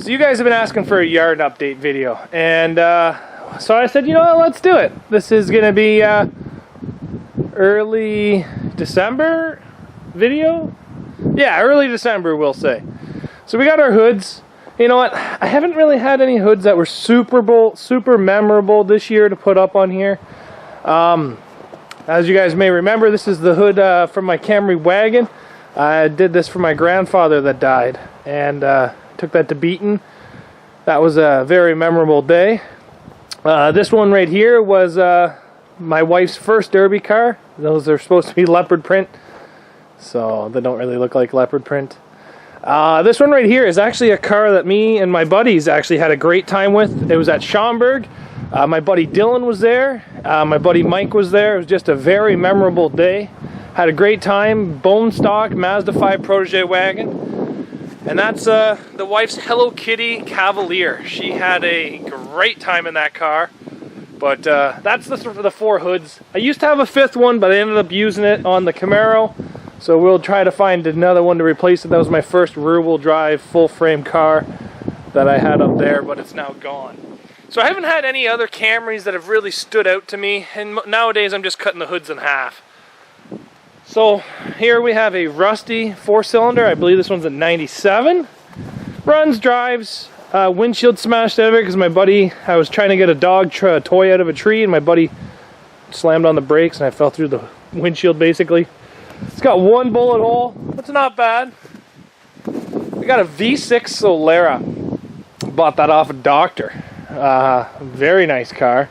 So you guys have been asking for a yard update video, and so I said, you know what, let's do it. This is going to be early December video? Yeah, early December we'll say. So we got our hoods. You know what, I haven't really had any hoods that were super memorable this year to put up on here. As you guys may remember, this is the hood from my Camry wagon. I did this for my grandfather that died, and took that to Beaton. That was a very memorable day. This one right here was my wife's first derby car. Those are supposed to be leopard print, so they don't really look like leopard print. This one right here is actually a car that me and my buddies actually had a great time with. It was at Schaumburg. My buddy Dylan was there. My buddy Mike was there. It was just a very memorable day. Had a great time. Bone stock Mazda 5 Protege wagon. And that's the wife's Hello Kitty Cavalier. She had a great time in that car. But that's the four hoods. I used to have a fifth one, but I ended up using it on the Camaro. So we'll try to find another one to replace it. That was my first rear-wheel drive, full-frame car that I had up there, but it's now gone. So I haven't had any other Camrys that have really stood out to me, and nowadays I'm just cutting the hoods in half. So here we have a rusty four-cylinder. I believe this one's a 97. Runs, drives, windshield smashed out of it because my buddy, I was trying to get a dog toy out of a tree, and my buddy slammed on the brakes and I fell through the windshield basically. It's got one bullet hole. That's not bad. We got a V6 Solera. Bought that off a doctor. Very nice car.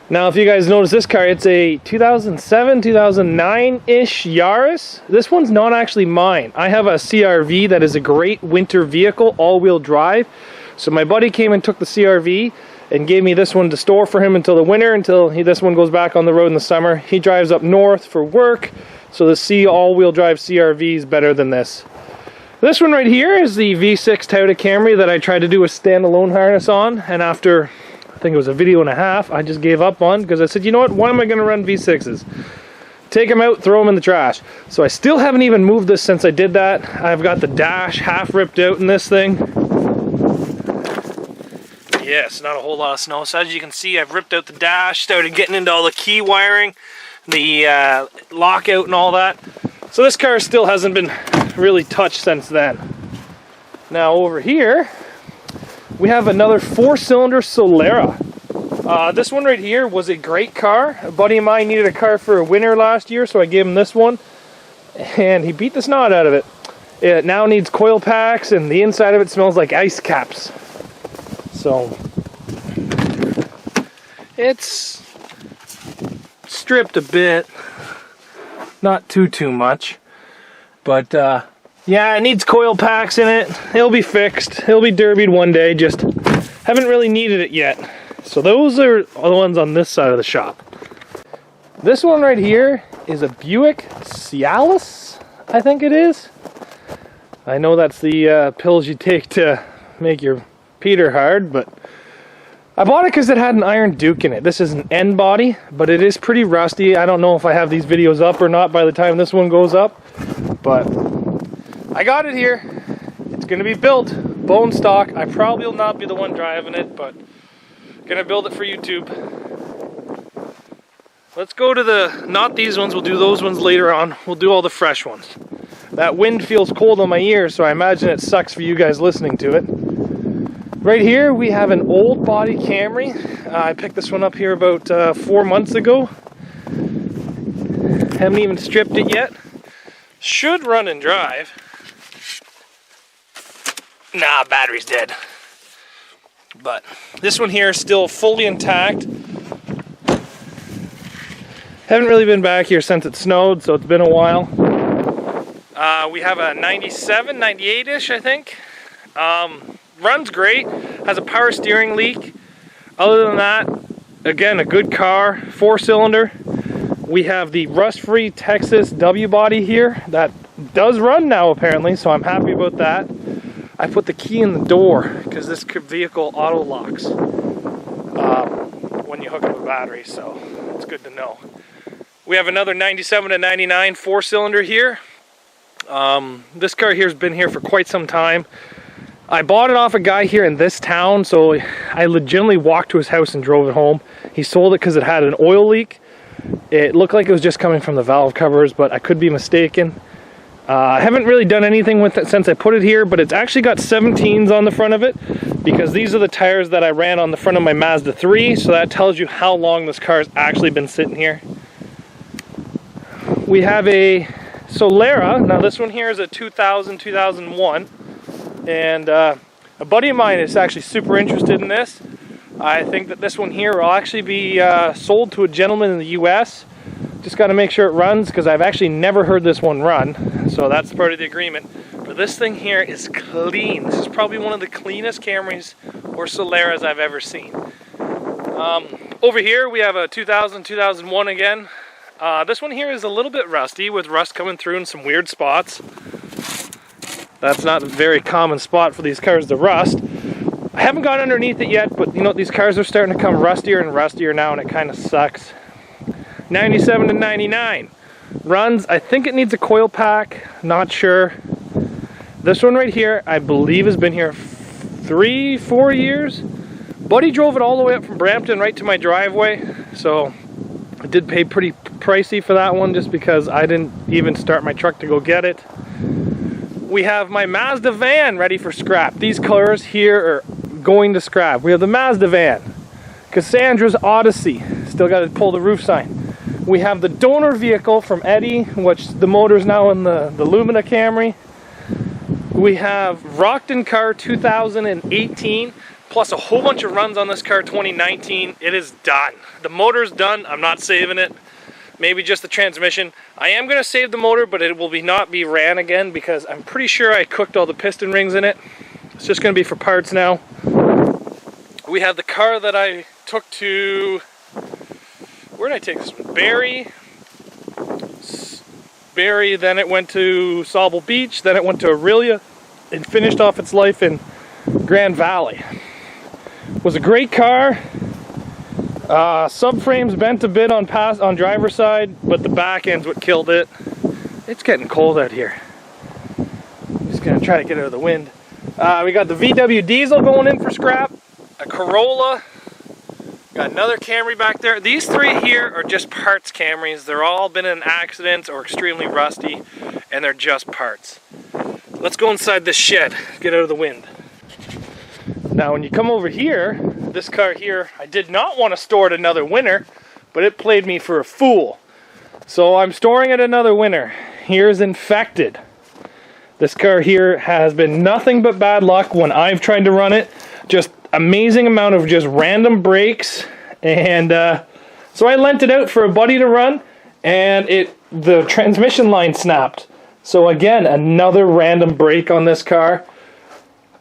Now, if you guys notice this car, it's a 2007, 2009-ish Yaris. This one's not actually mine. I have a CRV that is a great winter vehicle, all-wheel drive. So my buddy came and took the CRV and gave me this one to store for him until the winter, until this one goes back on the road in the summer. He drives up north for work. So the all-wheel drive CRV is better than this. This one right here is the V6 Toyota Camry that I tried to do a standalone harness on, and after, I think it was a video and a half, I just gave up on, because I said, you know what, why am I going to run V6s? Take them out, throw them in the trash. So I still haven't even moved this since I did that. I've got the dash half ripped out in this thing. Yes, not a whole lot of snow. So as you can see, I've ripped out the dash, started getting into all the key wiring, the lockout and all that. So this car still hasn't been really touched since then. Now over here we have another four-cylinder Solera. This one right here was a great car. A buddy of mine needed a car for a winter last year, so I gave him this one, and he beat the snot out of it. It now needs coil packs, and the inside of it smells like ice caps. So it's stripped a bit, not too much, but yeah, it needs coil packs in it. It'll be fixed, it'll be derbied one day, just haven't really needed it yet. So those are the ones on this side of the shop. This one right here is a Buick Cialis, I think it is. I know that's the pills you take to make your Peter hard, but I bought it because it had an Iron Duke in it. This is an N body, but it is pretty rusty. I don't know if I have these videos up or not by the time this one goes up, but I got it here. It's going to be built, bone stock. I probably will not be the one driving it, but going to build it for YouTube. Let's go to not these ones, we'll do those ones later on. We'll do all the fresh ones. That wind feels cold on my ears, so I imagine it sucks for you guys listening to it. Right here we have an old body Camry. I picked this one up here about 4 months ago. Haven't even stripped it yet. Should run and drive. Nah, battery's dead. But this one here is still fully intact. Haven't really been back here since it snowed, so it's been a while. We have a 97, 98-ish, I think. Runs great, has a power steering leak. Other than that, again, a good car, four-cylinder. We have the rust-free Texas W body here that does run now apparently, so I'm happy about that. I put the key in the door because this vehicle auto locks when you hook up a battery, so it's good to know. We have another 97 to 99 four-cylinder here. This car here has been here for quite some time. I bought it off a guy here in this town, so I legitimately walked to his house and drove it home. He sold it because it had an oil leak. It looked like it was just coming from the valve covers, but I could be mistaken. I haven't really done anything with it since I put it here, but it's actually got 17s on the front of it, because these are the tires that I ran on the front of my Mazda 3, so that tells you how long this car has actually been sitting here. We have a Solera. Now this one here is a 2000-2001, and a buddy of mine is actually super interested in this. I think that this one here will actually be sold to a gentleman in the US. Just got to make sure it runs, because I've actually never heard this one run, so that's part of the agreement. But this thing here is clean. This is probably one of the cleanest Camrys or Soleras I've ever seen. Over here we have a 2000-2001 again. This one here is a little bit rusty, with rust coming through in some weird spots. That's not a very common spot for these cars to rust. I haven't gone underneath it yet, but you know, these cars are starting to come rustier and rustier now, and it kind of sucks. 97 to 99. Runs, I think it needs a coil pack, not sure. This one right here, I believe has been here 3-4 years. Buddy drove it all the way up from Brampton right to my driveway, so I did pay pretty pricey for that one, just because I didn't even start my truck to go get it. We have my Mazda van ready for scrap. These cars here are going to scrap. We have the Mazda van, Cassandra's Odyssey, still got to pull the roof sign. We have the donor vehicle from Eddie, which the motor's now in the Lumina Camry. We have Rockton car 2018, plus a whole bunch of runs on this car 2019. It is done. The motor's done. I'm not saving it. Maybe just the transmission. I am going to save the motor, but it will not be ran again, because I'm pretty sure I cooked all the piston rings in it. It's just going to be for parts now. We have the car that I took to... Where did I take this one? Barry, then it went to Sauble Beach, then it went to Aurelia, and finished off its life in Grand Valley. It was a great car. Subframe's bent a bit on driver's side, but the back end's what killed it. It's getting cold out here. I'm just gonna try to get out of the wind. We got the VW diesel going in for scrap, a Corolla, got another Camry back there. These three here are just parts Camrys. They're all been in accidents or extremely rusty, and they're just parts. Let's go inside this shed, get out of the wind. Now when you come over here, this car here, I did not want to store it another winter, but it played me for a fool. So I'm storing it another winter. Here's infected. This car here has been nothing but bad luck when I've tried to run it. Just amazing amount of just random breaks, and so I lent it out for a buddy to run, and the transmission line snapped. So again, another random break on this car.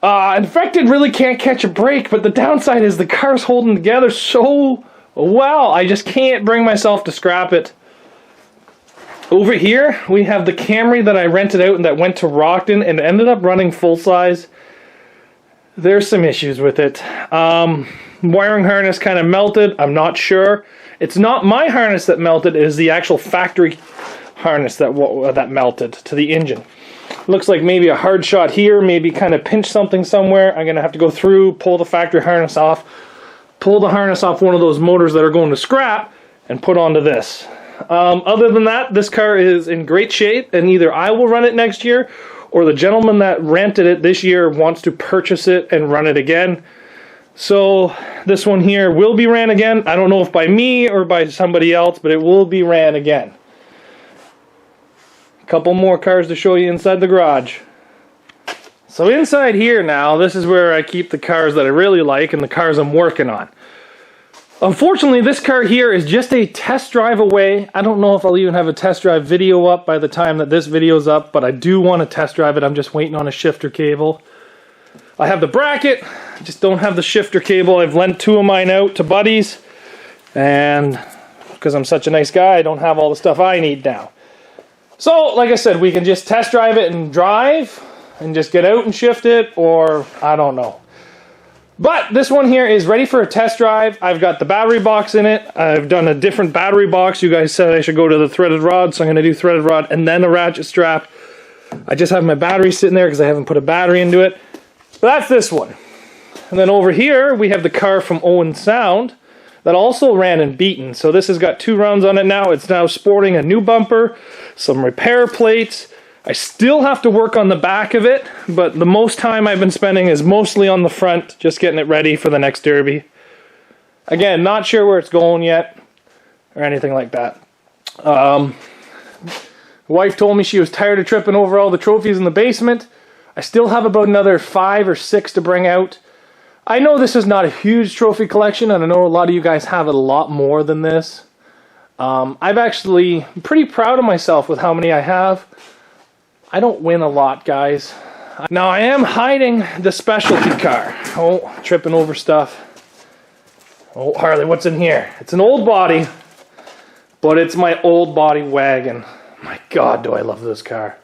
Infected really can't catch a break, but the downside is the car's holding together so well, I just can't bring myself to scrap it. Over here, we have the Camry that I rented out and that went to Rockton and ended up running full size. There's some issues with it. Wiring harness kind of melted, I'm not sure. It's not my harness that melted, it is the actual factory harness that melted to the engine. Looks like maybe a hard shot here, maybe kind of pinched something somewhere. I'm gonna have to go through, pull the factory harness off, pull the harness off one of those motors that are going to scrap, and put onto this. Other than that, this car is in great shape, and either I will run it next year, or the gentleman that rented it this year wants to purchase it and run it again. So this one here will be ran again. I don't know if by me or by somebody else, but it will be ran again. Couple more cars to show you inside the garage. So inside here now, this is where I keep the cars that I really like and the cars I'm working on. Unfortunately, this car here is just a test drive away. I don't know if I'll even have a test drive video up by the time that this video's up, but I do want to test drive it. I'm just waiting on a shifter cable. I have the bracket, I just don't have the shifter cable. I've lent two of mine out to buddies, and because I'm such a nice guy, I don't have all the stuff I need now. So, like I said, we can just test drive it and drive, and just get out and shift it, or I don't know. But this one here is ready for a test drive. I've got the battery box in it. I've done a different battery box. You guys said I should go to the threaded rod, so I'm going to do threaded rod and then a ratchet strap. I just have my battery sitting there because I haven't put a battery into it. But that's this one. And then over here, we have the car from Owen Sound that also ran in beaten. So this has got 2 rounds on it now. It's now sporting a new bumper, some repair plates. I still have to work on the back of it, but the most time I've been spending is mostly on the front, just getting it ready for the next derby. Again, not sure where it's going yet, or anything like that. Wife told me she was tired of tripping over all the trophies in the basement. I still have about another 5 or 6 to bring out. I know this is not a huge trophy collection, and I know a lot of you guys have a lot more than this. I'm actually pretty proud of myself with how many I have. I don't win a lot, guys. Now, I am hiding the specialty car. Oh, tripping over stuff. Oh, Harley, what's in here? It's an old body, but it's my old body wagon. My God, do I love this car.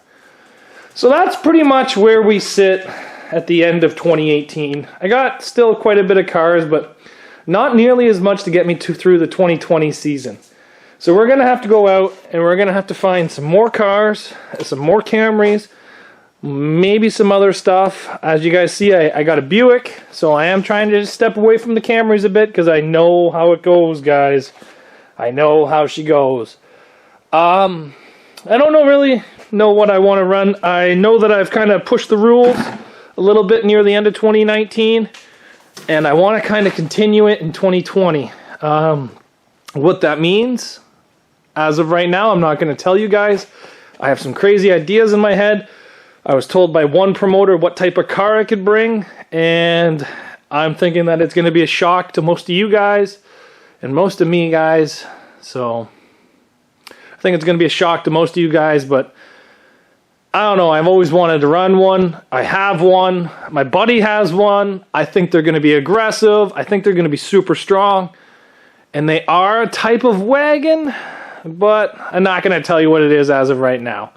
So that's pretty much where we sit at the end of 2018. I got still quite a bit of cars, but not nearly as much to get me through the 2020 season. So we're going to have to go out and we're going to have to find some more cars, some more Camrys, maybe some other stuff. As you guys see, I got a Buick, so I am trying to just step away from the Camrys a bit because I know how it goes, guys. I know how she goes. I don't really know what I want to run. I know that I've kind of pushed the rules a little bit near the end of 2019, and I want to kind of continue it in 2020. What that means, as of right now, I'm not going to tell you guys. I have some crazy ideas in my head. I was told by one promoter what type of car I could bring, and I'm thinking that it's going to be a shock to most of you guys and most of me, guys. So I think it's going to be a shock to most of you guys, but I don't know. I've always wanted to run one. I have one. My buddy has one. I think they're going to be aggressive. I think they're going to be super strong. And they are a type of wagon, but I'm not going to tell you what it is as of right now.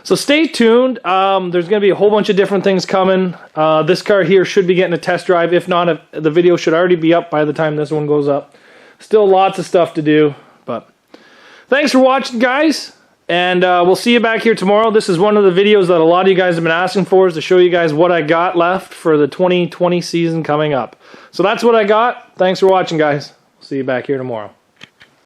So stay tuned. There's going to be a whole bunch of different things coming. This car here should be getting a test drive. If not, the video should already be up by the time this one goes up. Still lots of stuff to do, but thanks for watching, guys. And we'll see you back here tomorrow. This is one of the videos that a lot of you guys have been asking for, is to show you guys what I got left for the 2020 season coming up. So that's what I got. Thanks for watching, guys. See you back here tomorrow.